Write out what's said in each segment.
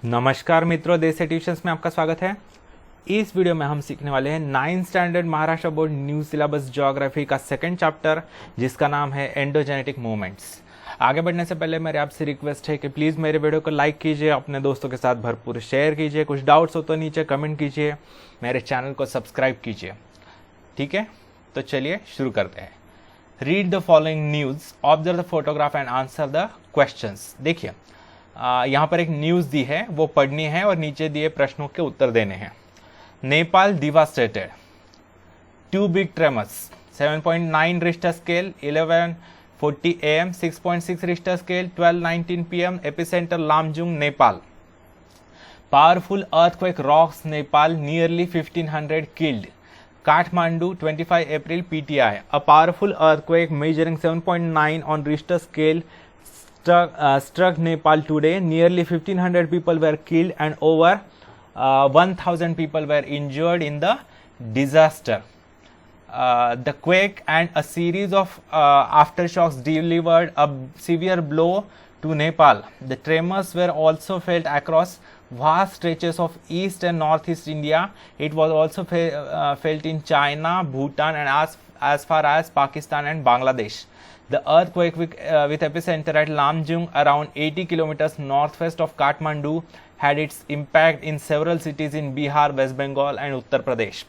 नमस्कार मित्रों, देसी ट्यूशंस में आपका स्वागत है। इस वीडियो में हम सीखने वाले हैं 9th standard Maharashtra board new syllabus geography का सेकंड चैप्टर, जिसका नाम है एंडोजेनेटिक मूवमेंट्स। आगे बढ़ने से पहले मेरी आपसे रिक्वेस्ट है कि प्लीज़ मेरे वीडियो को लाइक कीजिए, अपने दोस्तों के साथ भरपूर शेयर कीजिए, कुछ डाउट्स हो तो नीचे कमेंट कीजिए, मेरे चैनल को सब्सक्राइब कीजिए। ठीक है, तो चलिए शुरू करते हैं। Read the following news, observe the photograph and answer the questions. देखिए यहाँ पर एक न्यूज़ दी है, वो पढ़नी है और नीचे दिए प्रश्नों के उत्तर देने हैं। Nepal devastated, 2 big tremors, 7.9 Richter scale, 11:40 AM, 6.6 Richter scale, 12:19 PM, epicenter Lamjung, Nepal. Powerful earthquake rocks Nepal, nearly 1,500 killed. Kathmandu, 25 April, PTI. A powerful earthquake measuring 7.9 on Richter scale struck Nepal today. Nearly 1,500 people were killed and over 1,000 people were injured in the disaster. The quake and a series of aftershocks delivered a severe blow to Nepal. The tremors were also felt across vast stretches of east and northeast India. It was also felt in China, Bhutan, and as far as Pakistan and Bangladesh. The earthquake with epicenter at Lamjung, around 80 kilometers northwest of Kathmandu, had its impact in several cities in Bihar, West Bengal, and Uttar Pradesh.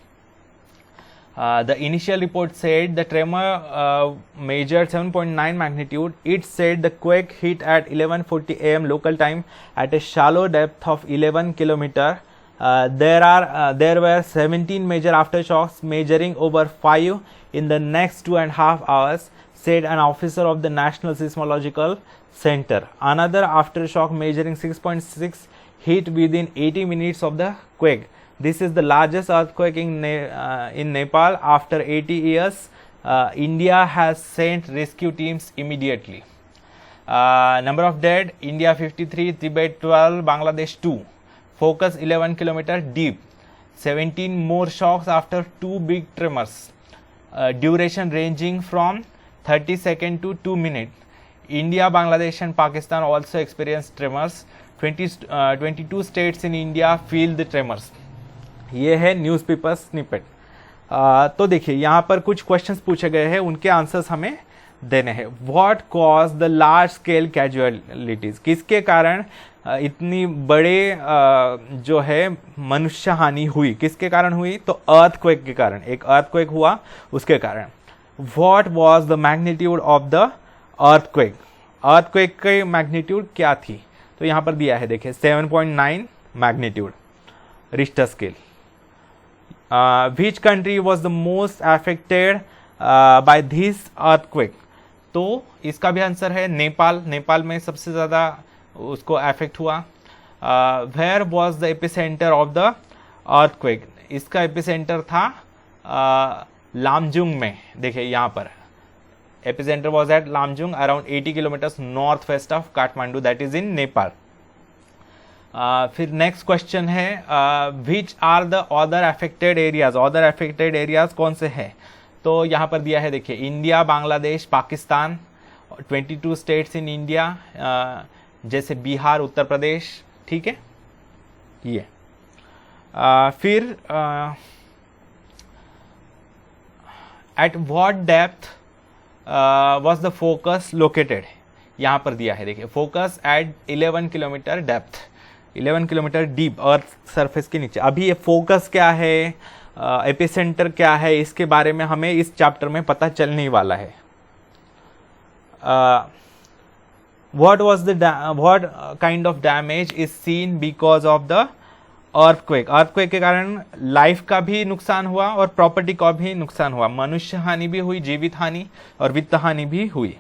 The initial report said the tremor measured 7.9 magnitude. It said the quake hit at 11:40 AM local time at a shallow depth of 11 km. There were 17 major aftershocks measuring over 5 in the next 2.5 hours, said an officer of the National Seismological Center. Another aftershock measuring 6.6 hit within 80 minutes of the quake. This is the largest earthquake in Nepal after 80 years. India has sent rescue teams immediately. Number of dead: India 53, Tibet 12, Bangladesh 2. Focus 11 km deep. 17 more shocks after 2 big tremors. Duration ranging from 30 seconds to 2 minutes. India, Bangladesh and Pakistan also experienced tremors. 22 states in India feel the tremors. ये है newspaper snippet. तो देखिए यहाँ पर कुछ questions पूछे गए हैं, उनके आंसर्स हमें देने हैं। What cause the large scale casualties, किसके कारण इतनी बड़े जो है मनुष्य हानि हुई, किसके कारण हुई? तो अर्थक्वेक के कारण, एक अर्थक्वेक हुआ उसके कारण। What was the magnitude of the earthquake, earthquake की मैग्नीट्यूड क्या थी? तो यहाँ पर दिया है, देखिए 7.9 magnitude Richter scale. Which country was the most affected by this earthquake? तो इसका भी आंसर है नेपाल। नेपाल में सबसे ज़्यादा उसको अफेक्ट हुआ। Where was the epicenter of the earthquake? इसका एपिसेंटर था लामजुंग में। देखिए यहाँ पर epicentre was at Lamjung, around 80 kilometers northwest of Kathmandu, that is in Nepal. फिर नेक्स्ट क्वेश्चन है which are the other affected areas, other affected areas कौन से हैं? तो यहाँ पर दिया है, देखिए India, Bangladesh, Pakistan, 22 states in India, जैसे बिहार, उत्तर प्रदेश। ठीक है, ये फिर at what depth was the focus located, यहाँ पर दिया है, देखिए focus at 11 kilometre depth, 11 kilometre deep earth surface के नीचे। अभी ये फोकस क्या है, एपिसेंटर क्या है, इसके बारे में हमें इस चैप्टर में पता चलने ही वाला है। What kind of damage is seen because of the earthquake, earthquake के कारण लाइफ का भी नुकसान हुआ और प्रॉपर्टी का भी नुकसान हुआ, मनुष्य हानि भी हुई, जीवित हानि और वित्त हानि भी हुई।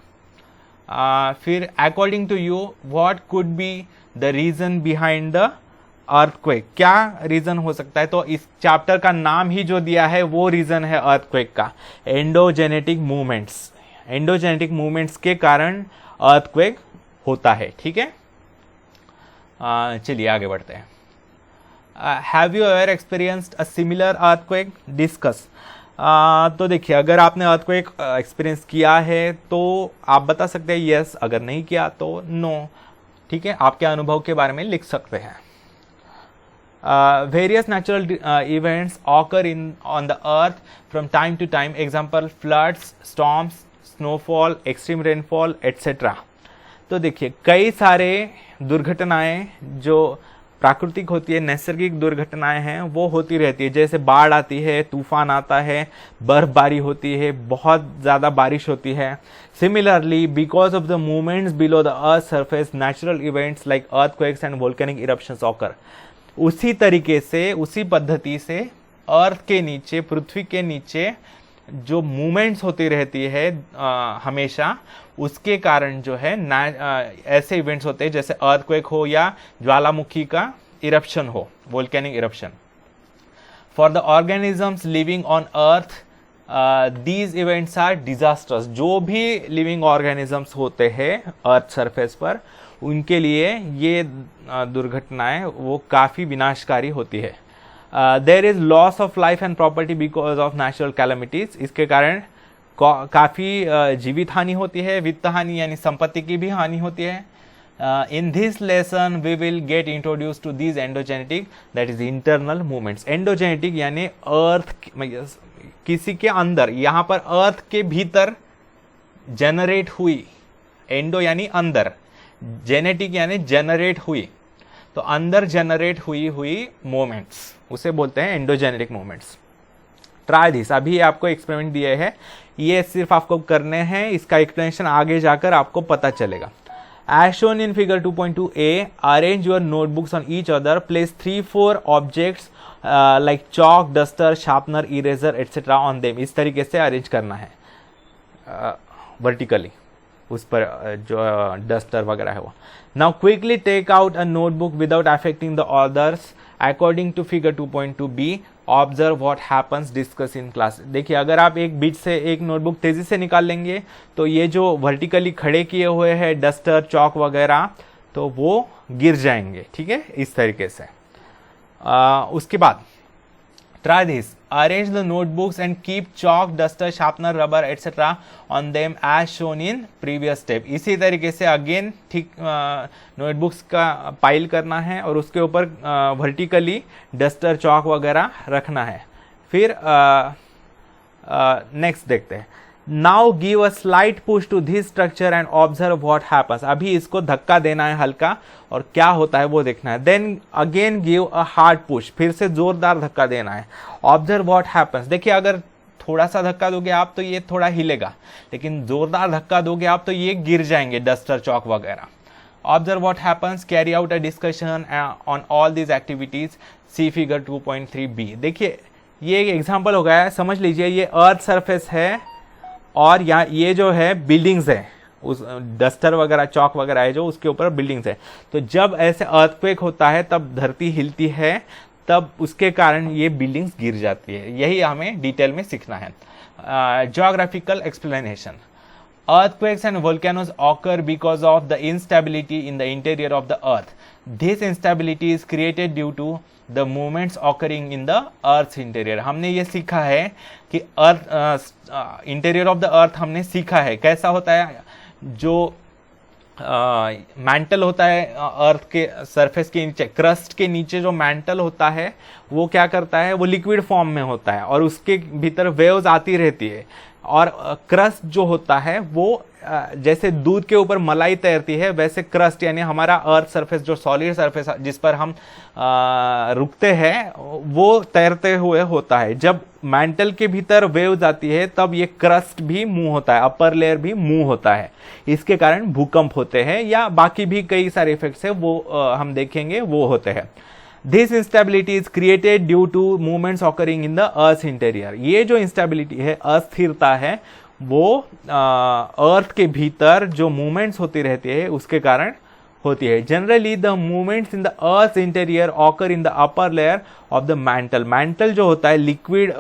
फिर according to you what could be the reason behind the earthquake, क्या रीजन हो सकता है? तो इस चैप्टर का नाम ही जो दिया है वो रीजन है अर्थक्वेक का, एंडोजेनेटिक मूवमेंट्स। एंडोजेनेटिक मूवमेंट्स के कारण अर्थक्वेक होता है। ठीक है, चलिए आगे बढ़ते हैं। Have you ever experienced a similar earthquake? Discuss. तो देखिए अगर आपने अर्थक्वेक एक्सपीरियंस किया है तो आप बता सकते हैं यस, अगर नहीं किया तो नो। ठीक है, आपके अनुभव के बारे में लिख सकते हैं। Various natural events occur on the earth from time to time. Example, floods, storms, snowfall, extreme rainfall, etc. तो देखिए कई सारे दुर्घटनाएं जो प्राकृतिक होती है, नैसर्गिक दुर्घटनाएं हैं, वो होती रहती है। जैसे बाढ़ आती है, तूफान आता है, बर्फबारी होती है, बहुत ज़्यादा बारिश होती है। Similarly, because of the movements below the earth surface, natural events like earthquakes and volcanic eruptions occur. उसी तरीके से, उसी पद्धति से अर्थ के नीचे, पृथ्वी के नीचे जो मूवमेंट्स होती रहती है हमेशा, उसके कारण जो है ऐसे इवेंट्स होते हैं जैसे अर्थक्वेक हो या ज्वालामुखी का इरप्शन हो, volcanic eruption. For the organisms living on earth these events are disasters. जो भी लिविंग ऑर्गेनिजम्स होते हैं अर्थ सरफेस पर, उनके लिए ये दुर्घटनाएं वो काफ़ी विनाशकारी होती है। There is loss of life and property because of natural calamities. इसके कारण काफ़ी जीवित हानि होती है, वित्त हानि यानी संपत्ति की भी हानि होती है। In this lesson we will get introduce to these endogenetic, that is internal movements. Endogenetic यानी अर्थ किसी के अंदर, यहाँ पर अर्थ के भीतर जनरेट हुई, एंडो यानी अंदर, जेनेटिक यानी जनरेट हुई, तो अंदर जनरेट हुई मूवमेंट्स, उसे बोलते हैं एंडोजेनेटिक मूवमेंट्स। ट्राई दिस, अभी आपको एक्सपेरिमेंट दिए हैं, ये सिर्फ आपको करने हैं, इसका एक्सप्लेनेशन आगे जाकर आपको पता चलेगा। As shown in figure 2.2a, arrange your notebooks on each other. Place 3-4 objects like chalk, duster, sharpener, eraser, etc. on them. इस तरीके से अरेंज करना है वर्टिकली, उस पर जो डस्टर वगैरह है वो। Now quickly take out a notebook without affecting the others. According to figure 2.2b, observe what happens, discuss in class. देखिए अगर आप एक बीच से एक नोटबुक तेजी से निकाल लेंगे तो ये जो वर्टिकली खड़े किए हुए हैं डस्टर, चौक वगैरह, तो वो गिर जाएंगे, ठीक है, इस तरीके से। उसके बाद try this, arrange the notebooks and keep chalk, duster, sharpener, rubber etcetera on them as shown in previous step. इसी तरीके से अगेन ठीक नोटबुक्स का पाइल करना है और उसके ऊपर वर्टिकली डस्टर, चौक वगैरह रखना है। फिर नेक्स्ट देखते हैं। Now give a slight push to this structure and observe what happens. अभी इसको धक्का देना है हल्का और क्या होता है वो देखना है। Then again give a hard push, फिर से जोरदार धक्का देना है। ऑब्जर्व व्हाट हैपन्स, देखिए अगर थोड़ा सा धक्का दोगे आप तो ये थोड़ा हिलेगा, लेकिन जोरदार धक्का दोगे आप तो ये गिर जाएंगे डस्टर, चौक वगैरह। Observe what happens, carry out a discussion on all these activities, see figure 2.3b। देखिए ये एक एग्जाम्पल हो गया है, समझ लीजिए ये अर्थ सरफेस है और यहाँ ये जो है बिल्डिंग्स है, उस डस्टर वगैरह, चौक वगैरह है जो उसके ऊपर बिल्डिंग्स है। तो जब ऐसे अर्थक्वेक होता है तब धरती हिलती है, तब उसके कारण ये बिल्डिंग्स गिर जाती है। यही हमें डिटेल में सीखना है। Geographical explanation, earthquakes and volcanoes occur because of the instability in the interior of the earth. This instability is created due to the movements occurring in the earth's interior. हमने ये सीखा है कि अर्थ इंटीरियर ऑफ द अर्थ हमने सीखा है कैसा होता है। जो मैंटल होता है अर्थ के सरफेस के नीचे, क्रस्ट के नीचे जो मैंटल होता है वो क्या करता है, वो लिक्विड फॉर्म में होता है और उसके भीतर वेव्स आती रहती है। और क्रस्ट जो होता है वो जैसे दूध के ऊपर मलाई तैरती है, वैसे क्रस्ट यानी हमारा अर्थ सरफेस जो सॉलिड सरफेस जिस पर हम रुकते हैं वो तैरते हुए होता है। जब मैंटल के भीतर वेव्स आती है तब ये क्रस्ट भी मूव होता है, अपर लेयर भी मूव होता है। इसके कारण भूकंप होते हैं या बाकी भी कई सारे इफेक्ट्स है वो हम देखेंगे वो होते हैं। This instability is created due to movements occurring in the Earth's interior. ये जो इंस्टेबिलिटी है, अस्थिरता है, वो अर्थ के भीतर जो मूवमेंट्स होती रहती है उसके कारण होती है। Generally the movements in the earth interior occur in the upper layer of the mantle. Mantle जो होता है लिक्विड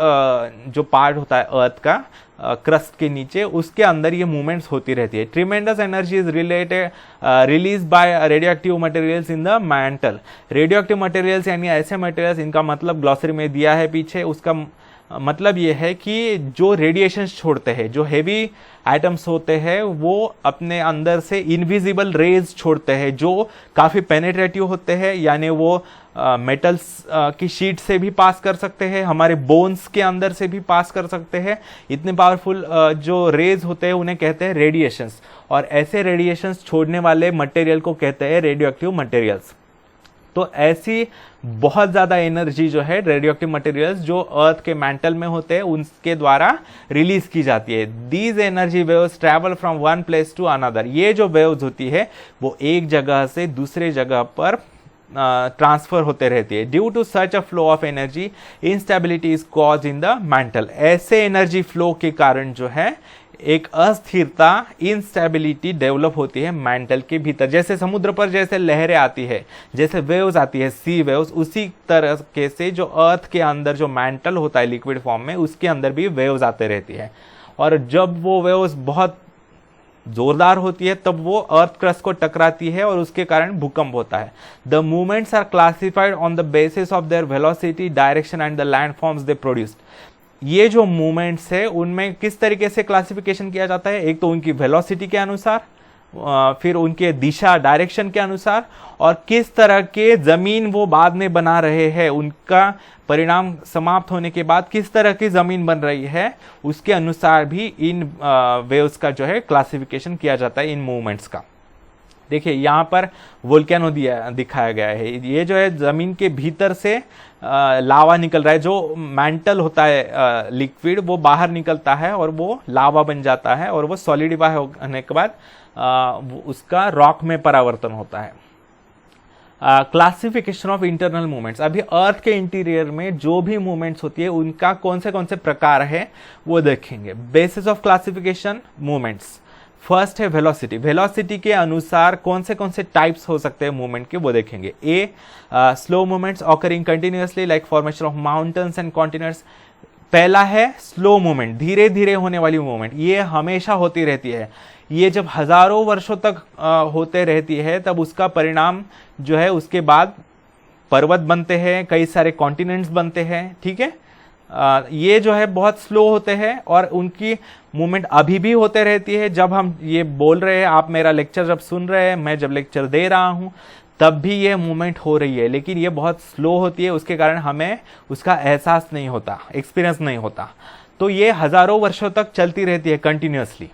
जो पार्ट होता है अर्थ का क्रस्ट के नीचे, उसके अंदर ये मूवमेंट्स होती रहती है। Tremendous energy is release by radio active materials in the mantle. Radio active materials यानी ऐसे मटेरियल्स, इनका मतलब ग्लॉसरी में दिया है पीछे, उसका मतलब ये है कि जो रेडिएशन छोड़ते हैं, जो हेवी एटम्स होते हैं, वो अपने अंदर से इनविजिबल रेज छोड़ते हैं जो काफ़ी पेनेट्रेटिव होते हैं, यानी वो मेटल्स की शीट से भी पास कर सकते हैं, हमारे बोन्स के अंदर से भी पास कर सकते हैं। इतने पावरफुल जो रेज होते हैं उन्हें कहते हैं रेडिएशंस, और ऐसे रेडिएशंस छोड़ने वाले मटेरियल को कहते हैं रेडियो एक्टिव मटेरियल्स। तो ऐसी बहुत ज़्यादा एनर्जी जो है रेडियो एक्टिव मटेरियल्स जो अर्थ के मैंटल में होते हैं उनके द्वारा रिलीज की जाती है। These energy waves travel from one place to another. ये जो वेव्स होती है वो एक जगह से दूसरे जगह पर ट्रांसफर होते रहती है। Due to such a flow of energy instability is cause in the mantle. ऐसे एनर्जी फ्लो के कारण जो है एक अस्थिरता, इंस्टेबिलिटी डेवलप होती है मेंटल के भीतर। जैसे समुद्र पर जैसे लहरें आती है, जैसे वेव्स आती है, सी वेव्स, उसी तरह के से जो अर्थ के अंदर जो मेंटल होता है लिक्विड फॉर्म में, उसके अंदर भी वेव्स आते रहती है। और जब वो वेव्स बहुत जोरदार होती है तब वो अर्थ क्रस्ट को टकराती है और उसके कारण भूकंप होता है। The movements are classified on the basis of their velocity, direction and the landforms they produced. ये जो मूवमेंट्स है उनमें किस तरीके से क्लासिफिकेशन किया जाता है? एक तो उनकी वेलोसिटी के अनुसार, फिर उनके दिशा, डायरेक्शन के अनुसार, और किस तरह के जमीन वो बाद में बना रहे हैं, उनका परिणाम समाप्त होने के बाद किस तरह की जमीन बन रही है, उसके अनुसार भी इन वेव्स का जो है क्लासिफिकेशन किया जाता है, इन मूवमेंट्स का। देखिए यहाँ पर वोल्केनो दिखाया गया है। ये जो है जमीन के भीतर से लावा निकल रहा है, जो मैंटल होता है लिक्विड वो बाहर निकलता है और वो लावा बन जाता है, और वो सॉलिडिफाई होने के बाद उसका रॉक में परिवर्तन होता है। Classification of internal movements. अभी अर्थ के इंटीरियर में जो भी मूवमेंट्स होती है उनका कौन से प्रकार है वो देखेंगे। Basis of classification movements, first है वेलोसिटी। वेलोसिटी के अनुसार कौन से टाइप्स हो सकते हैं मूवमेंट के वो देखेंगे। A, slow movements occurring continuously like formation of mountains and continents. पहला है स्लो मूवमेंट, धीरे धीरे होने वाली मूवमेंट, ये हमेशा होती रहती है। ये जब हजारों वर्षों तक होते रहती है तब उसका परिणाम जो है उसके बाद पर्वत बनते हैं, कई सारे कॉन्टिनेंट्स बनते हैं, ठीक है। ये जो है बहुत स्लो होते हैं और उनकी मूवमेंट अभी भी होते रहती है। जब हम ये बोल रहे हैं, आप मेरा लेक्चर जब सुन रहे हैं, मैं जब लेक्चर दे रहा हूं, तब भी ये मूवमेंट हो रही है, लेकिन ये बहुत स्लो होती है, उसके कारण हमें उसका एहसास नहीं होता, एक्सपीरियंस नहीं होता। तो ये हजारों वर्षों तक चलती रहती है कंटिन्यूअसली।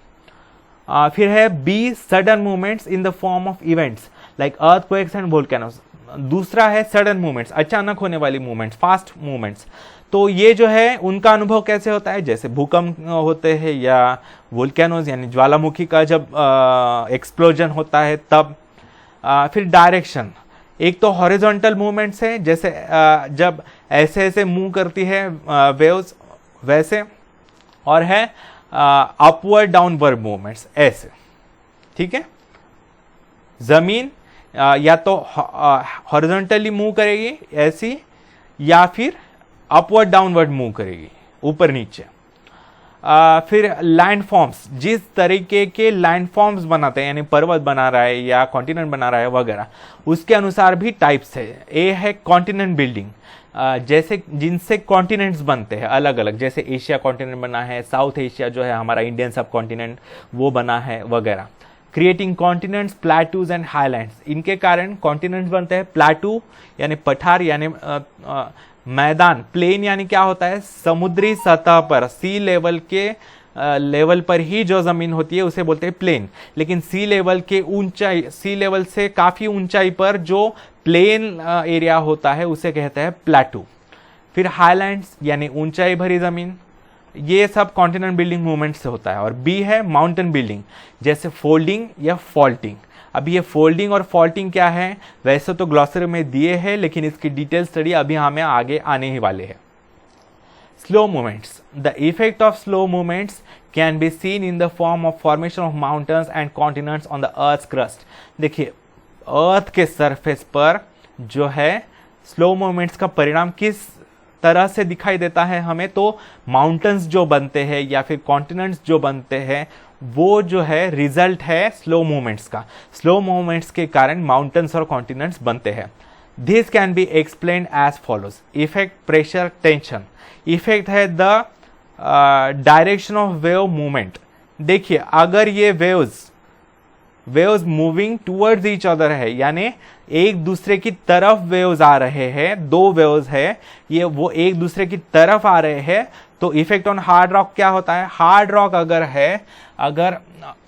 फिर है B, sudden movements in the form of events like earthquakes and volcanoes. दूसरा है सडन मूवमेंट्स, अचानक होने वाली मूवमेंट्स, फास्ट मूवमेंट्स। तो ये जो है उनका अनुभव कैसे होता है? जैसे भूकंप होते हैं या वोल्केनोज यानी ज्वालामुखी का जब एक्सप्लोजन होता है तब। फिर डायरेक्शन, एक तो हॉरिजॉन्टल मूवमेंट्स है, जैसे जब ऐसे ऐसे मूव करती है वेव्स वैसे, और है अपवर्ड डाउनवर्ड मूवमेंट्स ऐसे, ठीक है। जमीन या तो हॉरिजॉन्टली मूव करेगी ऐसी, या फिर अपवर्ड डाउनवर्ड मूव करेगी, ऊपर नीचे। फिर लैंडफॉर्म्स, जिस तरीके के लैंडफॉर्म्स बनाते हैं, यानी पर्वत बना रहा है या कॉन्टिनेंट बना रहा है वगैरह, उसके अनुसार भी टाइप्स है। ए है कॉन्टिनेंट बिल्डिंग, जैसे जिनसे कॉन्टिनेंट्स बनते हैं अलग अलग, जैसे एशिया कॉन्टिनेंट बना है, साउथ एशिया जो है हमारा इंडियन सब कॉन्टिनेंट वो बना है वगैरह। Creating continents, plateaus and highlands, इनके कारण कॉन्टिनेंट्स बनते हैं। प्लेटू यानी पठार यानी मैदान, प्लेन यानी क्या होता है? समुद्री सतह पर, सी लेवल के लेवल पर ही जो जमीन होती है उसे बोलते हैं प्लेन। लेकिन सी लेवल के ऊंचाई, सी लेवल से काफी ऊंचाई पर जो प्लेन एरिया होता है उसे कहते हैं प्लेटू। फिर हाईलैंड्स यानी ऊंचाई भरी जमीन, ये सब कॉन्टिनेंट बिल्डिंग मूवमेंट से होता है। और बी है माउंटेन बिल्डिंग, जैसे फोल्डिंग या फॉल्टिंग। अभी ये फोल्डिंग और फॉल्टिंग क्या है वैसे तो ग्लॉसरी में दिए हैं, लेकिन इसकी डिटेल स्टडी अभी हमें आगे आने ही वाले हैं। Slow movements, the effect of slow movements can be seen in the form of formation of mountains and continents on the earth crust. देखिए अर्थ के सरफेस पर जो है स्लो मूवमेंट्स का परिणाम किस तरह से दिखाई देता है हमें, तो माउंटेन्स जो बनते हैं या फिर कॉन्टिनेंट्स जो बनते हैं वो जो है रिजल्ट है स्लो मूवमेंट्स का। स्लो मूवमेंट्स के कारण माउंटेन्स और कॉन्टिनेंट्स बनते हैं। This can be explain as follows. Effect, pressure, tension. Effect है the direction of wave movement. देखिए अगर ये waves moving towards each other है, यानी एक दूसरे की तरफ वेव्स आ रहे हैं, दो वेव्स है ये, वो एक दूसरे की तरफ आ रहे हैं, तो इफेक्ट ऑन हार्ड रॉक क्या होता है? हार्ड रॉक अगर है, अगर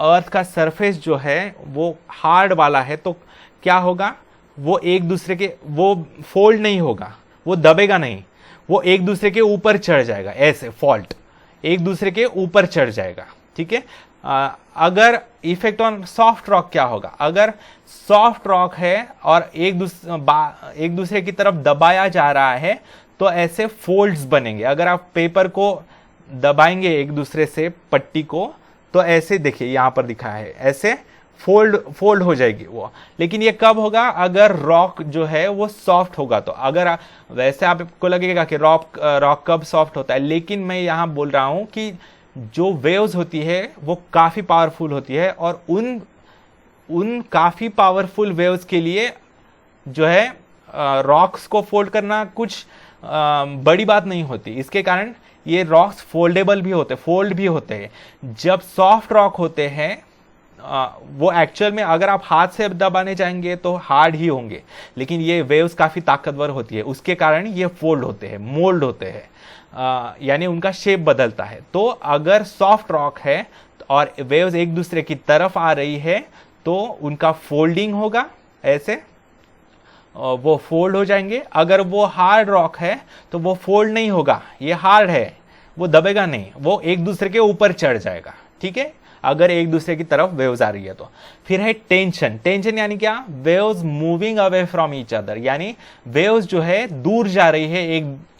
अर्थ का सरफेस जो है वो हार्ड वाला है, तो क्या होगा? वो एक दूसरे के, वो फोल्ड नहीं होगा, वो दबेगा नहीं, वो एक दूसरे के ऊपर चढ़ जाएगा, ऐसे फॉल्ट एक दूसरे के ऊपर चढ़ जाएगा। ठीक है। अगर इफेक्ट ऑन सॉफ्ट रॉक क्या होगा? अगर सॉफ्ट रॉक है और एक दूसरे की तरफ दबाया जा रहा है, तो ऐसे फोल्ड्स बनेंगे। अगर आप पेपर को दबाएंगे एक दूसरे से, पट्टी को, तो ऐसे देखिए यहां पर दिखा है, ऐसे फोल्ड हो जाएगी वो। लेकिन ये कब होगा? अगर रॉक जो है वो सॉफ्ट होगा। तो अगर वैसे आपको लगेगा कि रॉक कब सॉफ्ट होता है, लेकिन मैं यहां बोल रहा हूं कि जो वेव्स होती है वो काफी पावरफुल होती है, और उन काफी पावरफुल वेव्स के लिए जो है रॉक्स को फोल्ड करना कुछ बड़ी बात नहीं होती। इसके कारण ये रॉक्स फोल्डेबल भी होते, फोल्ड भी होते हैं। जब सॉफ्ट रॉक होते हैं वो एक्चुअल में अगर आप हाथ से दबाने जाएंगे तो हार्ड ही होंगे, लेकिन ये वेव्स काफी ताकतवर होती है, उसके कारण ये फोल्ड होते हैं, मोल्ड होते हैं, यानी उनका शेप बदलता है। तो अगर सॉफ्ट रॉक है और वेव्स एक दूसरे की तरफ आ रही है, तो उनका फोल्डिंग होगा, ऐसे वो फोल्ड हो जाएंगे। अगर वो हार्ड रॉक है तो वो फोल्ड नहीं होगा, ये हार्ड है, वो दबेगा नहीं, वो एक दूसरे के ऊपर चढ़ जाएगा। ठीक है, अगर एक दूसरे की तरफ वेव्स आ रही है तो। फिर है टेंशन। टेंशन यानी क्या? Waves moving away from each other, यानी वेव्स जो है दूर जा रही है,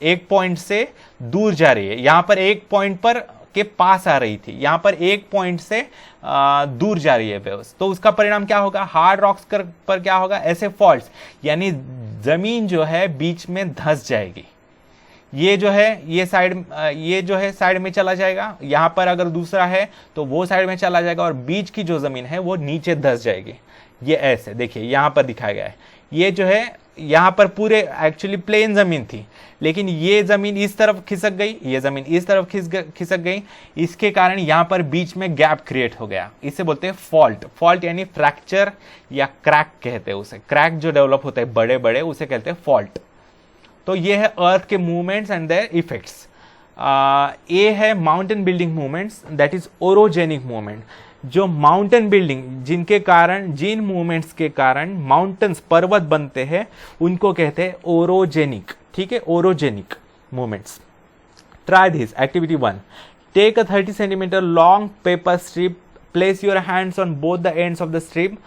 एक पॉइंट से दूर जा रही है। यहां पर एक पॉइंट पर के पास आ रही थी, यहां पर एक पॉइंट से दूर जा रही है वेव्स, तो उसका परिणाम क्या होगा? हार्ड रॉक्स पर क्या होगा? ऐसे फॉल्ट्स, यानी जमीन जो है बीच में धंस जाएगी। ये जो है ये जो है साइड में चला जाएगा, यहां पर अगर दूसरा है तो वो साइड में चला जाएगा, और बीच की जो जमीन है वो नीचे धंस जाएगी। ये ऐसे देखिए यहां पर दिखाया गया है। ये जो है यहां पर पूरे एक्चुअली प्लेन जमीन थी, लेकिन ये जमीन इस तरफ खिसक गई, ये जमीन इस तरफ खिसक गई, इसके कारण यहां पर बीच में गैप क्रिएट हो गया। इसे बोलते हैं फॉल्ट। फॉल्ट यानी फ्रैक्चर या क्रैक कहते हैं उसे। क्रैक जो डेवलप होते हैं बड़े बड़े, उसे कहते हैं फॉल्ट। तो ये है अर्थ के मूवमेंट्स एंड देयर इफेक्ट्स। ये है mountain building movements, that is orogenic movement. जो माउंटेन बिल्डिंग जिन मूवमेंट्स के कारण माउंटेन्स, पर्वत बनते हैं, उनको कहते हैं ओरोजेनिक। ठीक है, orogenic movements. Try this activity 1। Take a 30 centimetre long paper strip, place your hands on both the ends of the strip,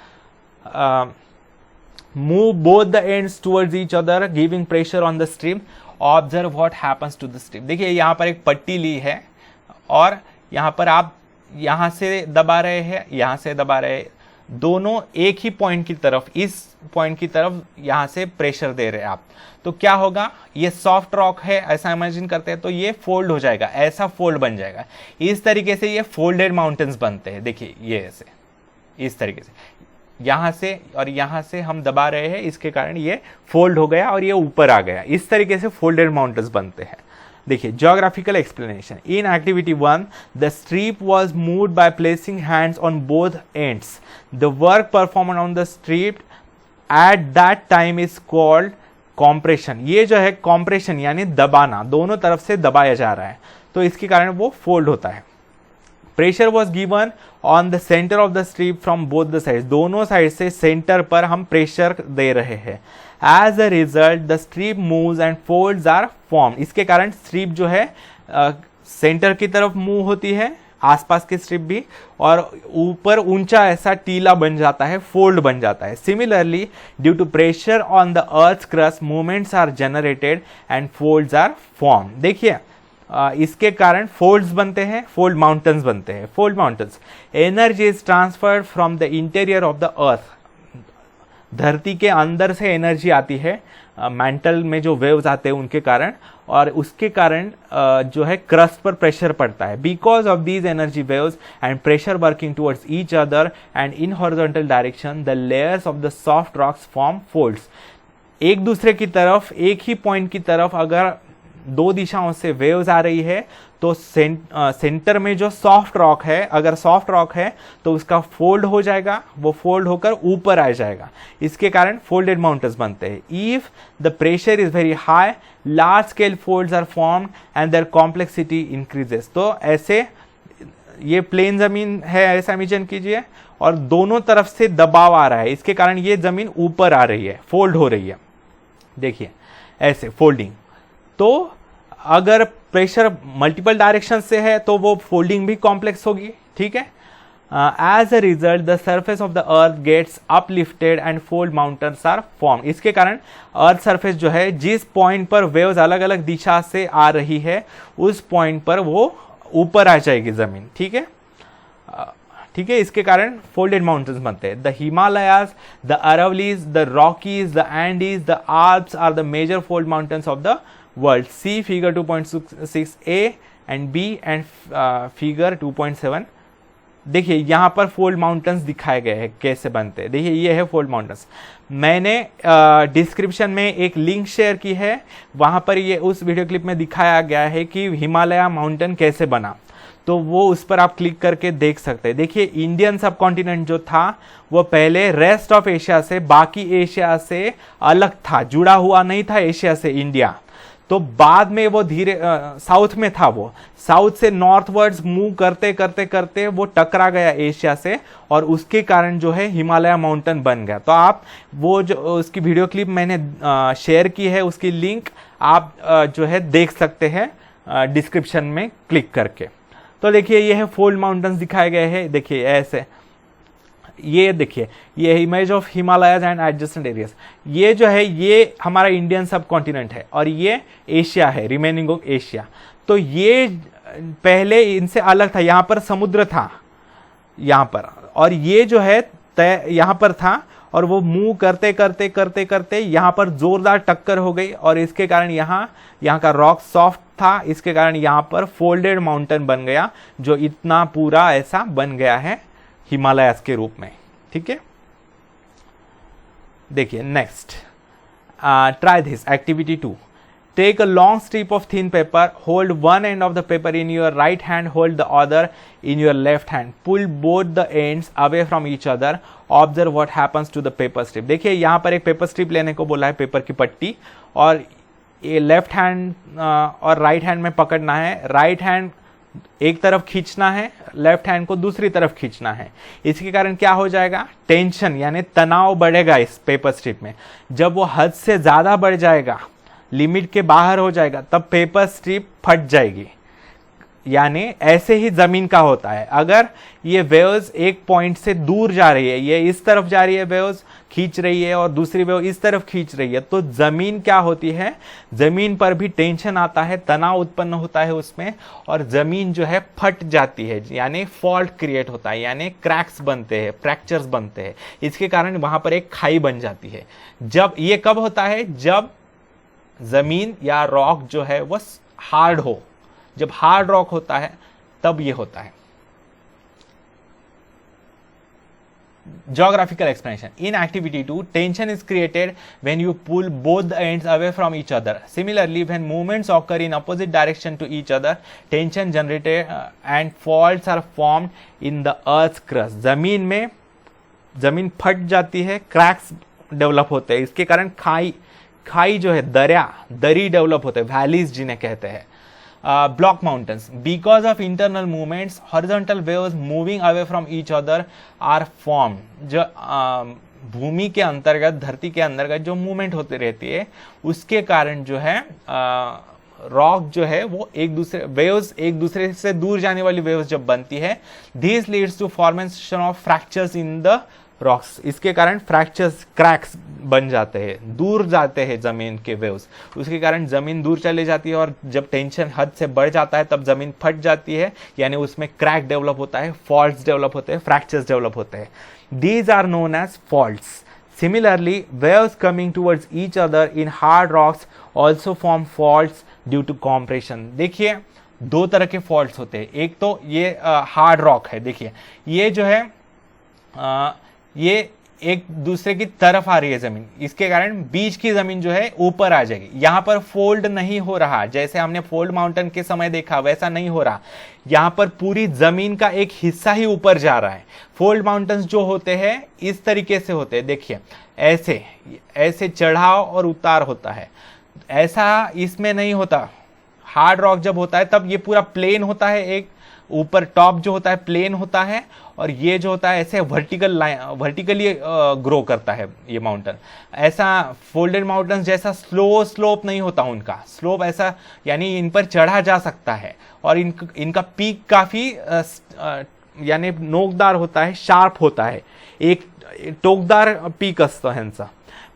move both the ends towards each other giving pressure on the strip, observe what happens to the strip। देखिए यहां पर एक पट्टी ली है और यहां पर आप यहां से दबा रहे हैं, यहां से दबा रहे हैं, दोनों एक ही पॉइंट की तरफ, इस पॉइंट की तरफ यहां से प्रेशर दे रहे हैं आप। तो क्या होगा? ये सॉफ्ट रॉक है ऐसा इमेजिन करते हैं, तो ये फोल्ड हो जाएगा, ऐसा फोल्ड बन जाएगा। इस तरीके से ये फोल्डेड माउंटेन्स बनते हैं। देखिए ये ऐसे, इस तरीके से यहां से और यहां से हम दबा रहे हैं, इसके कारण ये फोल्ड हो गया और ये ऊपर आ गया। इस तरीके से फोल्डेड माउंटेन्स बनते हैं। देखिए geographical explanation. In activity 1 the strip was moved by placing hands on both ends. The work performed on the strip at that time is called compression. ये जो है कॉम्प्रेशन यानी दबाना, दोनों तरफ से दबाया जा रहा है, तो इसके कारण वो फोल्ड होता है। Pressure was given on the centre of the strip from both the side. दोनों साइड से सेंटर पर हम प्रेशर दे रहे हैं। As a result the strip moves and folds are form. इसके कारण स्ट्रिप जो है सेंटर की तरफ मूव होती है, आसपास के स्ट्रिप भी, और ऊपर ऊंचा ऐसा टीला बन जाता है, फोल्ड बन जाता है। Similarly due to pressure on the earth crust movements are generated and folds are form. देखिए इसके कारण फोल्ड्स बनते हैं, फोल्ड माउंटेन्स बनते हैं। Fold mountains, energy is transferred from the interior of the अर्थ। धरती के अंदर से एनर्जी आती है, मेंटल में जो वेव्स आते हैं उनके कारण, और उसके कारण जो है क्रस्ट पर प्रेशर पड़ता है। Because of these energy waves and pressure working towards each other and in horizontal direction the layers of the soft rocks form folds. एक दूसरे की तरफ, एक ही पॉइंट की तरफ अगर दो दिशाओं से वेव्स आ रही है तो सेंटर में जो सॉफ्ट रॉक है, अगर सॉफ्ट रॉक है तो उसका फोल्ड हो जाएगा, वो फोल्ड होकर ऊपर आ जाएगा, इसके कारण फोल्डेड माउंटेन्स बनते हैं। If the pressure is very high, large scale folds are formed and their complexity increases. तो ऐसे ये प्लेन जमीन है, ऐसा इमेजिन कीजिए, और दोनों तरफ से दबाव आ रहा है, इसके कारण ये जमीन ऊपर आ रही है, फोल्ड हो रही है। देखिए ऐसे फोल्डिंग। तो अगर प्रेशर मल्टीपल डायरेक्शन से है तो वो फोल्डिंग भी कॉम्प्लेक्स होगी, ठीक है। As a result the surface of the earth gets uplifted and fold mountains are form. इसके कारण अर्थ सरफेस जो है, जिस पॉइंट पर वेव्स अलग अलग दिशा से आ रही है उस पॉइंट पर वो ऊपर आ जाएगी जमीन, ठीक है, ठीक है। इसके कारण फोल्डेड माउंटेन्स बनते हैं। The Himalayas, the Aravallis, the Rockies, the Andes, the Alps are the major fold mountains of the world. See figure 2.6a and B and figure 2.7। देखिए यहाँ पर फोल्ड माउंटेन्स दिखाए गए हैं कैसे बनते हैं। देखिए ये है फोल्ड माउंटेन्स। मैंने डिस्क्रिप्शन में एक लिंक शेयर की है, वहां पर ये उस वीडियो क्लिप में दिखाया गया है कि हिमालय माउंटेन कैसे बना, तो वो उस पर आप क्लिक करके देख सकते हैं। देखिए इंडियन सब कॉन्टिनेंट जो था वो पहले रेस्ट ऑफ एशिया से, बाकी एशिया से अलग था, जुड़ा हुआ नहीं था एशिया से इंडिया। तो बाद में वो धीरे साउथ में था, वो साउथ से नॉर्थवर्ड्स मूव करते करते करते वो टकरा गया एशिया से, और उसके कारण जो है हिमालय माउंटेन बन गया। तो आप वो जो उसकी वीडियो क्लिप मैंने शेयर की है, उसकी लिंक आप जो है देख सकते हैं डिस्क्रिप्शन में क्लिक करके। तो देखिए ये है फोल्ड माउंटेन्स दिखाए गए हैं। देखिए ऐसे, ये देखिए ये image of Himalayas and adjacent areas. ये जो है ये हमारा इंडियन सब कॉन्टिनेंट है और ये एशिया है, रिमेनिंग ऑफ एशिया। तो ये पहले इनसे अलग था, यहाँ पर समुद्र था यहाँ पर, और ये जो है यहाँ पर था, और वो मूव करते करते करते करते यहाँ पर जोरदार टक्कर हो गई, और इसके कारण यहाँ का रॉक सॉफ्ट था, इसके कारण यहाँ पर फोल्डेड माउंटेन बन गया, जो इतना पूरा ऐसा बन गया है हिमालयास के रूप में, ठीक है। देखिए next, try this activity 2। Take a long strip of thin paper, hold one end of the paper in your right hand, hold the other in your left hand, pull both the ends away from each other, observe what happens to the paper strip. देखिए यहाँ पर एक paper strip लेने को बोला है, paper की पट्टी, और ये लेफ्ट हैंड और राइट हैंड में पकड़ना है। राइट हैंड एक तरफ खींचना है, लेफ्ट हैंड को दूसरी तरफ खींचना है। इसके कारण क्या हो जाएगा, टेंशन यानी तनाव बढ़ेगा इस पेपर स्ट्रिप में। जब वो हद से ज्यादा बढ़ जाएगा, लिमिट के बाहर हो जाएगा, तब पेपर स्ट्रिप फट जाएगी। यानी ऐसे ही जमीन का होता है, अगर ये वेव्स एक पॉइंट से दूर जा रही है, ये इस तरफ जा रही है वेव्स खींच रही है, और दूसरी वेव इस तरफ खींच रही है, तो जमीन क्या होती है, जमीन पर भी टेंशन आता है, तनाव उत्पन्न होता है उसमें, और जमीन जो है फट जाती है, यानी फॉल्ट क्रिएट होता है, यानी क्रैक्स बनते हैं, फ्रैक्चर्स बनते हैं। इसके कारण वहां पर एक खाई बन जाती है। जब ये कब होता है, जब जमीन या रॉक जो है वो हार्ड हो, जब हार्ड रॉक होता है तब ये होता है। Geographical explanation. In activity 2, tension is created when you pull both the ends away from each other. Similarly, when movements occur in opposite direction to each other, tension generated and faults are formed in the earth's crust. जमीन फट जाती है, cracks develop होते हैं, इसके कारण खाई जो है, दरी डेवलप होते हैं, वैलीज जिन्हें कहते हैं। block mountains, because of internal movements, horizontal waves moving away from each other are formed. जो भूमि के अंतर्गत, धरती के अंतर्गत जो मूवमेंट होती रहती है, उसके कारण जो है रॉक जो है वो वेव्स एक दूसरे से दूर जाने वाली वेव्स जब बनती है, this leads to formation of fractures in the rocks. इसके कारण फ्रैक्चर्स, क्रैक्स बन जाते हैं, दूर जाते हैं जमीन के वेव्स, उसके कारण जमीन दूर चले जाती है, और जब टेंशन हद से बढ़ जाता है तब जमीन फट जाती है, यानी उसमें क्रैक डेवलप होता है, फॉल्ट्स डेवलप होते हैं, फ्रैक्चर्स डेवलप होते हैं। These are known as faults. Similarly, waves coming towards each other in hard rocks also form faults due to compression. देखिए दो तरह के फॉल्ट्स होते हैं, एक तो ये हार्ड रॉक है, देखिए ये जो है ये एक दूसरे की तरफ आ रही है जमीन, इसके कारण बीच की जमीन जो है ऊपर आ जाएगी। यहां पर फोल्ड नहीं हो रहा, जैसे हमने फोल्ड माउंटेन के समय देखा वैसा नहीं हो रहा। यहां पर पूरी जमीन का एक हिस्सा ही ऊपर जा रहा है। फोल्ड माउंटेन्स जो होते हैं इस तरीके से होते हैं, देखिए ऐसे ऐसे चढ़ाव और उतार होता है, ऐसा इसमें नहीं होता। हार्ड रॉक जब होता है तब ये पूरा प्लेन होता है, एक ऊपर टॉप जो होता है प्लेन होता है, और ये जो होता है ऐसे वर्टिकली ग्रो करता है ये माउंटेन। ऐसा फोल्डेड माउंटेन्स जैसा स्लोप नहीं होता उनका, स्लोप ऐसा यानी इन पर चढ़ा जा सकता है, और इनका पीक काफी यानी नोकदार होता है, शार्प होता है, एक टोकदार पीक असतं ह्यांचं।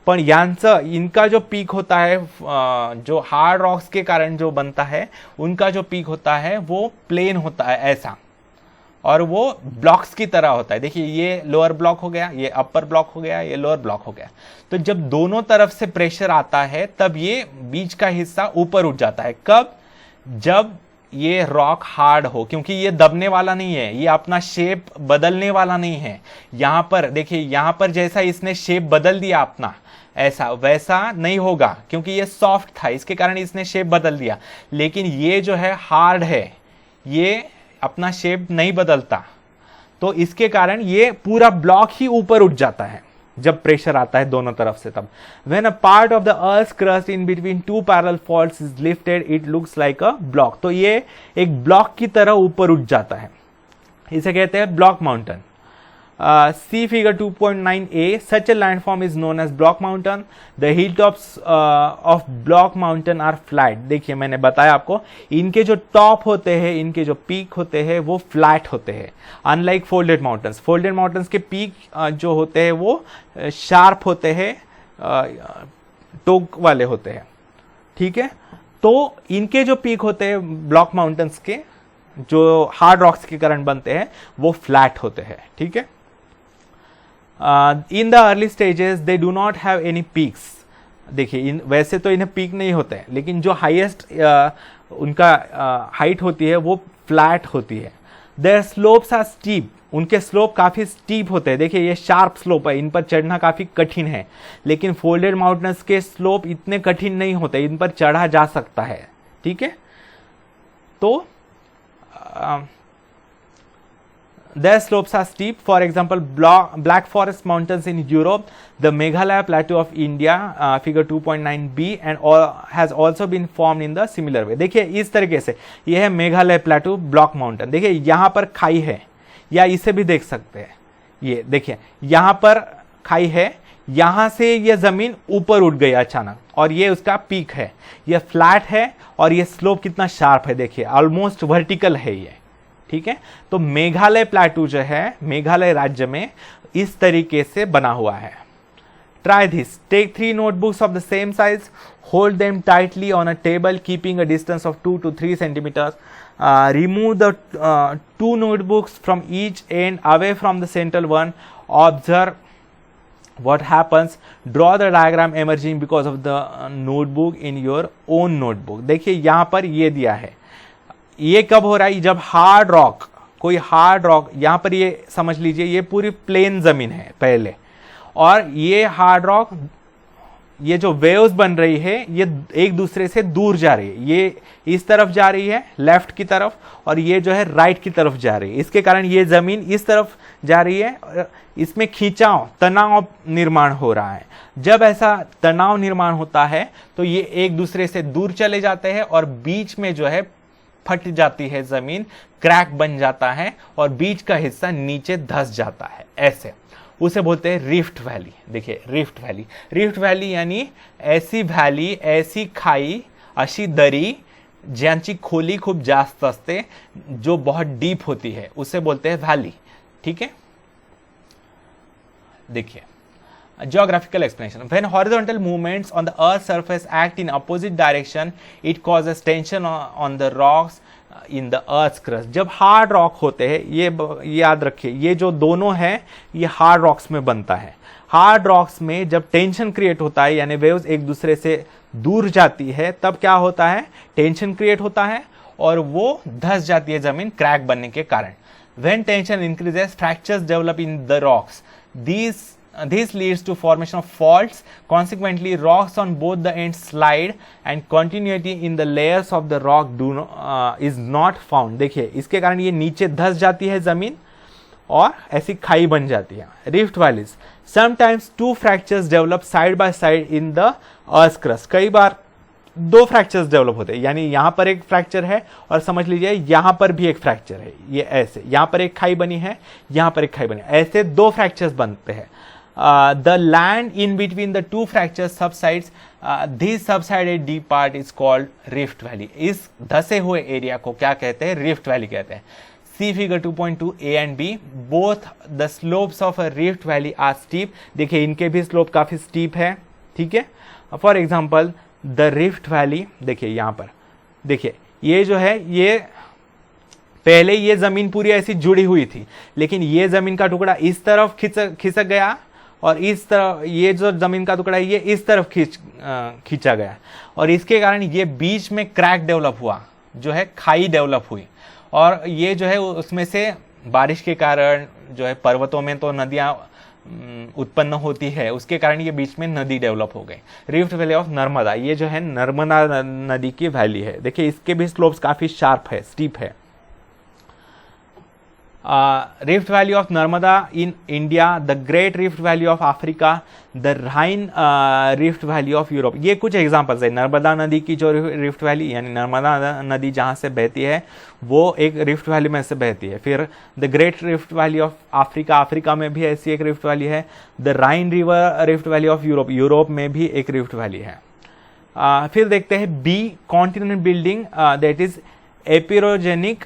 पण यांचं इनका जो पीक होता है जो हार्ड रॉक्स के कारण जो बनता है, उनका जो पीक होता है वो प्लेन होता है ऐसा, और वो ब्लॉक्स की तरह होता है। देखिए ये लोअर ब्लॉक हो गया, ये अपर ब्लॉक हो गया, ये लोअर ब्लॉक हो गया। तो जब दोनों तरफ से प्रेशर आता है तब ये बीच का हिस्सा ऊपर उठ जाता है। कब? जब ये रॉक हार्ड हो, क्योंकि ये दबने वाला नहीं है, ये अपना शेप बदलने वाला नहीं है। यहां पर देखिए, यहां पर जैसा इसने शेप बदल दिया अपना, ऐसा वैसा नहीं होगा, क्योंकि ये सॉफ्ट था इसके कारण इसने शेप बदल दिया। लेकिन ये जो है हार्ड है, ये अपना शेप नहीं बदलता, तो इसके कारण ये पूरा ब्लॉक ही ऊपर उठ जाता है जब प्रेशर आता है दोनों तरफ से। तब when a part of the earth crust in between two parallel faults is lifted it looks like a block. तो ये एक ब्लॉक की तरह ऊपर उठ जाता है, इसे कहते हैं block mountain. See figure 2.9a, such a landform is known as block mountain. The hilltops of block mountain are flat. देखिए मैंने बताया आपको, इनके जो टॉप होते हैं, इनके जो पीक होते हैं वो फ्लैट होते हैं, unlike folded mountains. Folded mountains के पीक जो होते हैं वो शार्प होते हैं, टोक वाले होते हैं, ठीक है। तो इनके जो पीक होते हैं ब्लॉक माउंटेन्स के, जो हार्ड रॉक्स के कारण बनते हैं, वो फ्लैट होते हैं, ठीक है। In the early stages they do not have any peaks. देखिए वैसे तो इन्हें पीक नहीं होते हैं, लेकिन जो हाईएस्ट उनका हाइट होती है वो फ्लैट होती है। देयर स्लोप्स आर स्टीप, उनके स्लोप काफी स्टीप होते हैं। देखिए ये शार्प स्लोप है, इन पर चढ़ना काफी कठिन है, लेकिन फोल्डेड माउंटेन्स के स्लोप इतने कठिन नहीं होते, इन पर चढ़ा जा सकता है, ठीक है। तो their slopes are steep. For example, Black Forest Mountains in Europe, the Meghalaya Plateau of India, figure 2.9b, and has also been formed in the similar way. देखिए इस तरीके से यह है मेघालय प्लेटू ब्लॉक माउंटेन। देखिए यहाँ पर खाई है, या इसे भी देख सकते हैं, ये देखिए यहाँ पर खाई है, यहां से यह जमीन ऊपर उठ गई अचानक, और ये उसका पीक है, यह फ्लैट है, और ये स्लोप कितना शार्प है, देखिए ऑलमोस्ट वर्टिकल है ये, ठीक है। तो मेघालय प्लेटू जो है मेघालय राज्य में इस तरीके से बना हुआ है। Try this, take 3 notebooks of the same size, hold them tightly on a table keeping a distance of 2 to 3 centimeters. Remove the 2 notebooks from each end away from the central one. Observe what happens. Draw the diagram emerging because of the notebook in your own notebook. देखिए यहाँ पर ये दिया है, ये कब हो रहा है, जब हार्ड रॉक, कोई हार्ड रॉक, यहाँ पर ये समझ लीजिए ये पूरी प्लेन जमीन है पहले, और ये हार्ड रॉक, ये जो वेव्स बन रही है ये एक दूसरे से दूर जा रही है, ये इस तरफ जा रही है लेफ्ट की तरफ, और ये जो है राइट की तरफ जा रही है। इसके कारण ये जमीन इस तरफ जा रही है, इसमें खींचाव, तनाव निर्माण हो रहा है। जब ऐसा तनाव निर्माण होता है तो ये एक दूसरे से दूर चले जाते हैं, और बीच में जो है फट जाती है जमीन, क्रैक बन जाता है, और बीच का हिस्सा नीचे धंस जाता है, ऐसे उसे बोलते हैं रिफ्ट वैली। देखिए रिफ्ट वैली, रिफ्ट वैली यानी ऐसी वैली, ऐसी खाई, अशी दरी ज्यांची खोली खूप जास्त असते, जो बहुत डीप होती है, उसे बोलते हैं वैली, ठीक है। देखिए geographical explanation. When horizontal movements on the earth's surface act in opposite direction, it causes tension on the rocks in the earth's crust. जब हार्ड रॉक होते हैं, ये याद रखिए, ये जो दोनों है ये हार्ड रॉक्स में बनता है। हार्ड रॉक्स में जब टेंशन क्रिएट होता है, यानी वेव्स एक दूसरे से दूर जाती है, तब क्या होता है, टेंशन क्रिएट होता है, और वो धंस जाती है जमीन क्रैक बनने के कारण। When tension increases, fractures develop in the rocks. These this leads to formation of faults. Consequently, rocks on both the ends slide and continuity in the layers of the rock is not found. देखिए इसके कारण ये नीचे धस जाती है जमीन और ऐसी खाई बन जाती है. Rift valleys. Sometimes two fractures develop side by side in the earth crust. कई बार दो फ्रैक्चर्स डेवलप होते हैं, यानी यहां पर एक फ्रैक्चर है और समझ लीजिए यहां पर भी एक फ्रैक्चर है. ये ऐसे यहां पर एक खाई बनी है, यहां पर एक खाई बनी है, ऐसे दो फ्रैक्चर्स बनते हैं. The land in between the two fractures subsides. This subsided deep part is called rift valley. इस धसे हुए एरिया को क्या कहते हैं? रिफ्ट वैली कहते हैं. See figure 2.2 A and B. Both the slopes of a rift valley are steep. देखिए इनके भी स्लोप काफी स्टीप है. ठीक है. For example the rift valley, देखिए यहां पर देखिए ये जो है, ये पहले ये जमीन पूरी ऐसी जुड़ी हुई थी, लेकिन ये जमीन का टुकड़ा इस तरफ खिसक गया और इस तरफ ये जो जमीन का टुकड़ा है ये इस तरफ खींचा गया और इसके कारण ये बीच में क्रैक डेवलप हुआ, जो है खाई डेवलप हुई. और ये जो है उसमें से बारिश के कारण जो है पर्वतों में तो नदियां उत्पन्न होती है, उसके कारण ये बीच में नदी डेवलप हो गई. रिफ्ट वैली ऑफ नर्मदा, ये जो है नर्मदा नदी की वैली है. देखिए इसके भी स्लोप्स काफी शार्प है, स्टीप है. Rift valley of Narmada in India, the great rift valley of Africa, the Rhine rift valley of Europe. ये कुछ एग्जांपल्स है. नर्मदा नदी की जो रिफ्ट वैली, यानी नर्मदा नदी जहां से बहती है वो एक रिफ्ट वैली में से बहती है. फिर the great rift valley of Africa, Africa में भी ऐसी एक रिफ्ट वैली है. The Rhine river rift valley of Europe, Europe में भी एक रिफ्ट वैली है. फिर देखते हैं B, continent building, that is epeirogenic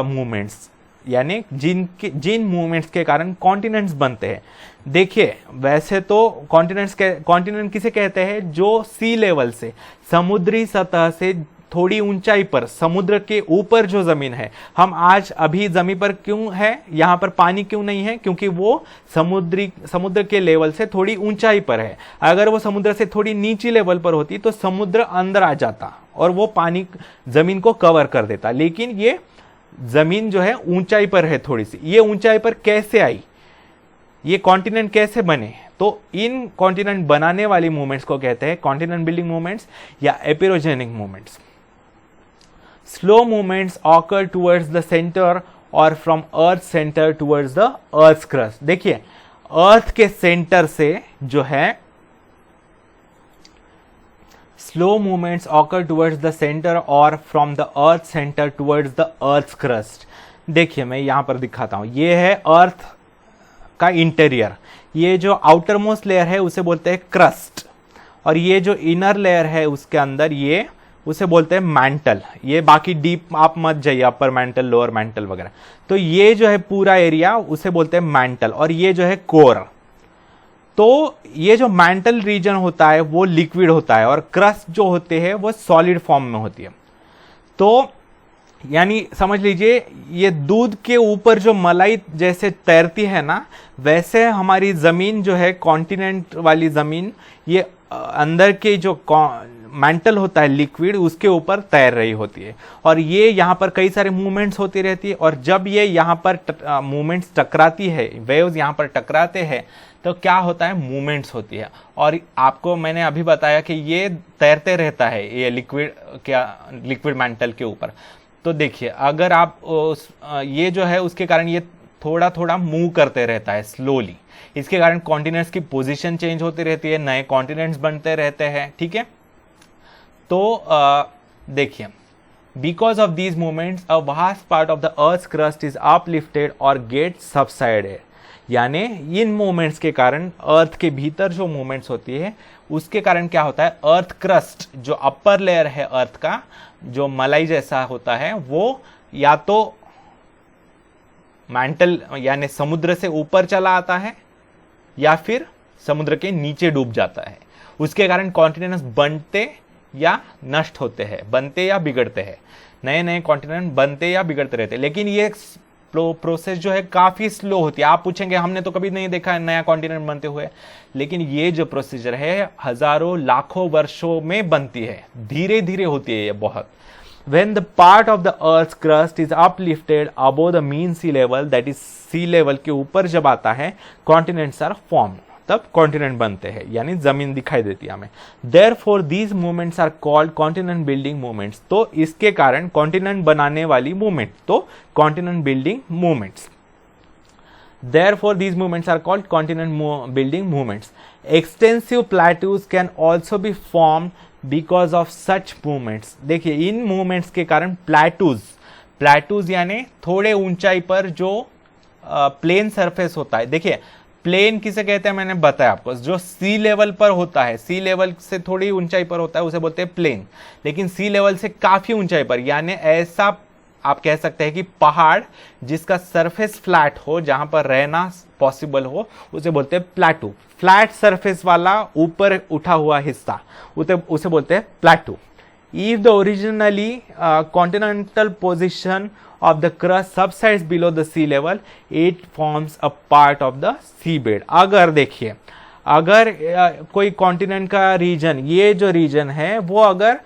movements, यानी जिन मूवमेंट्स के कारण कॉन्टिनेंट्स बनते हैं. देखिए वैसे तो कॉन्टिनेंट किसे कहते हैं? जो सी लेवल से, समुद्री सतह से थोड़ी ऊंचाई पर, समुद्र के ऊपर जो जमीन है. हम आज अभी जमीन पर क्यों है? यहां पर पानी क्यों नहीं है? क्योंकि वो समुद्र के लेवल से थोड़ी ऊंचाई पर है. अगर वो समुद्र से थोड़ी नीची लेवल पर होती तो समुद्र अंदर आ जाता और वो पानी जमीन को कवर कर देता. लेकिन ये जमीन जो है ऊंचाई पर है थोड़ी सी. ये ऊंचाई पर कैसे आई? ये कॉन्टिनेंट कैसे बने? तो इन कॉन्टिनेंट बनाने वाली मूवमेंट्स को कहते हैं कॉन्टिनेंट बिल्डिंग मूवमेंट्स या epeirogenic movements. Slow movements occur towards the centre और from earth centre towards the earth crust. देखिए अर्थ के सेंटर से जो है slow movements occur towards the centre और from the earth centre towards the earth crust. देखिए मैं यहां पर दिखाता हूं. ये है अर्थ का इंटीरियर. ये जो आउटर मोस्ट लेयर है उसे बोलते हैं क्रस्ट और ये जो इनर लेयर है उसके अंदर ये उसे बोलते हैं मैंटल. ये बाकी डीप आप मत जाइए, अपर मैंटल, लोअर मैंटल वगैरह. तो ये जो है पूरा एरिया उसे बोलते हैं मैंटल और ये जो है कोर. तो ये जो मैंटल रीजन होता है वो लिक्विड होता है और क्रस्ट जो होते हैं वो सॉलिड फॉर्म में होती है. तो यानी समझ लीजिए ये दूध के ऊपर जो मलाई जैसे तैरती है ना, वैसे हमारी जमीन जो है कॉन्टिनेंट वाली जमीन, ये अंदर के जो मैंटल होता है लिक्विड उसके ऊपर तैर रही होती है. और ये यहाँ पर कई सारे मूवमेंट्स होती रहती है और जब ये यहाँ पर मूवमेंट्स टकराती है, वेव्स यहाँ पर टकराते हैं तो क्या होता है? मूवमेंट्स होती है. और आपको मैंने अभी बताया कि ये तैरते रहता है ये लिक्विड मैंटल के ऊपर. तो देखिए अगर आप ये जो है उसके कारण ये थोड़ा थोड़ा मूव करते रहता है स्लोली. इसके कारण कॉन्टिनेंट्स की पोजीशन चेंज होती रहती है, नए कॉन्टिनेंट्स बनते रहते हैं. ठीक है. तो देखिए because of these movements a vast part of the earth crust is uplifted और गेट सबसाइडेड. यानी इन मूवमेंट्स के कारण अर्थ के भीतर जो मूवमेंट्स होती है उसके कारण क्या होता है? अर्थ क्रस्ट जो अपर लेयर है अर्थ का, जो मलाई जैसा होता है, वो या तो मैंटल यानी समुद्र से ऊपर चला आता है या फिर समुद्र के नीचे डूब जाता है. उसके कारण कॉन्टिनेंट्स बनते या नष्ट होते हैं, बनते या बिगड़ते हैं. नए नए कॉन्टिनेंट बनते या बिगड़ते रहते हैं. लेकिन ये प्रोसेस जो है काफी स्लो होती है. आप पूछेंगे हमने तो कभी नहीं देखा है नया कॉन्टिनेंट बनते हुए, लेकिन ये जो प्रोसीजर है हजारों लाखों वर्षों में बनती है, धीरे धीरे होती है ये बहुत. When the part of the Earth's crust is uplifted above the mean sea level, that is sea level के ऊपर जब आता है, continents are formed. तब कॉन्टिनेंट बनते हैं, यानी जमीन दिखाई देती है हमें। Therefore these movements are called continent building movements, तो इसके कारण कॉन्टिनेंट बनाने वाली मूवमेंट तो continent building movements. Therefore, these movements are called continent building movements. Extensive plateaus can also be formed because of such movements. देखिए इन movements के कारण plateaus यानी थोड़े ऊंचाई पर जो प्लेन सरफेस होता है। देखिए प्लेन किसे कहते हैं मैंने बताया आपको, जो सी लेवल पर होता है, सी लेवल से थोड़ी ऊंचाई पर होता है उसे बोलते हैं प्लेन, लेकिन सी लेवल से काफी ऊंचाई पर यानी ऐसा आप कह सकते हैं कि पहाड़ जिसका सरफेस फ्लैट हो, जहां पर रहना पॉसिबल हो, उसे बोलते हैं प्लेटू। फ्लैट सरफेस वाला ऊपर उठा हुआ हिस्सा उसे बोलते हैं plateau. If the originally continental position of the crust subsides below the sea level, it forms a part of the sea bed. अगर देखिए अगर कोई कॉन्टिनेंट का रीजन, ये जो रीजन है वो अगर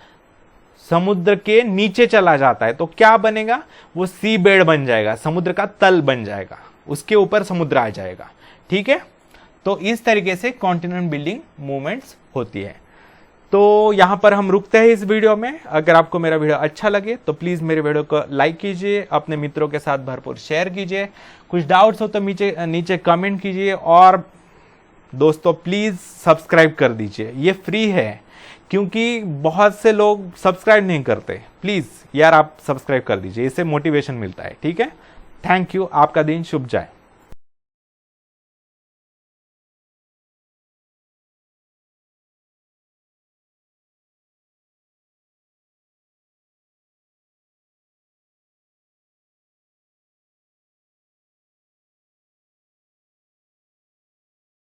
समुद्र के नीचे चला जाता है तो क्या बनेगा, वो सी बेड बन जाएगा, समुद्र का तल बन जाएगा, उसके ऊपर समुद्र आ जाएगा। ठीक है, तो इस तरीके से कॉन्टिनेंट बिल्डिंग मूवमेंट्स होती है। तो यहां पर हम रुकते हैं इस वीडियो में। अगर आपको मेरा वीडियो अच्छा लगे तो प्लीज मेरे वीडियो को लाइक कीजिए, अपने मित्रों के साथ भरपूर शेयर कीजिए, कुछ डाउट्स हो तो नीचे कमेंट कीजिए, और दोस्तों प्लीज सब्सक्राइब कर दीजिए, ये फ्री है क्योंकि बहुत से लोग सब्सक्राइब नहीं करते। प्लीज यार आप सब्सक्राइब कर दीजिए, इससे मोटिवेशन मिलता है। ठीक है, थैंक यू, आपका दिन शुभ जाए।